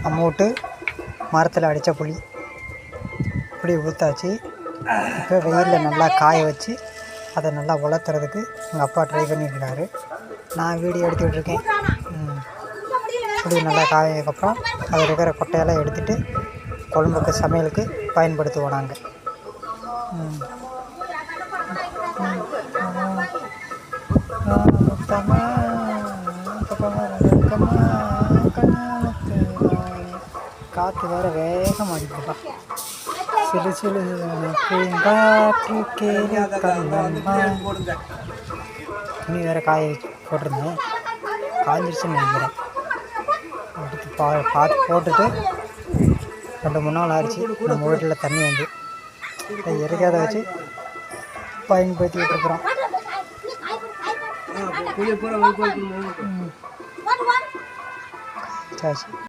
நம்ம விட்டு மரத்தில் அடித்த புளி இப்படி ஊற்றாச்சு. இப்போ வெயிலில் நல்லா காய வச்சு அதை நல்லா வளர்த்துறதுக்கு எங்கள் அப்பா ட்ரை பண்ணியிருக்காரு. நான் வீடியோ எடுத்துக்கிட்டு இருக்கேன். இப்படி நல்லா காயதுக்கப்புறம் அதில் இருக்கிற கொட்டையெல்லாம் எடுத்துகிட்டு குழம்புக்கு சமையலுக்கு பயன்படுத்துவோம் நாங்கள். காற்று வேறு வேகமாக அடிக்குதுப்பா. சிறு சிறு காற்று துணி வேறு காய வச்சு போட்டிருந்தேன், காய்ஞ்சிருச்சுன்னு நினைக்கிறேன். எடுத்து பார்த்து போட்டுட்டு 2-3 நாள் ஆயிடுச்சு. நம்ம வீட்டில் தண்ணி வந்து இறக்காத வச்சு பயன்படுத்திக்கிட்டு இருக்கிறோம். சரி.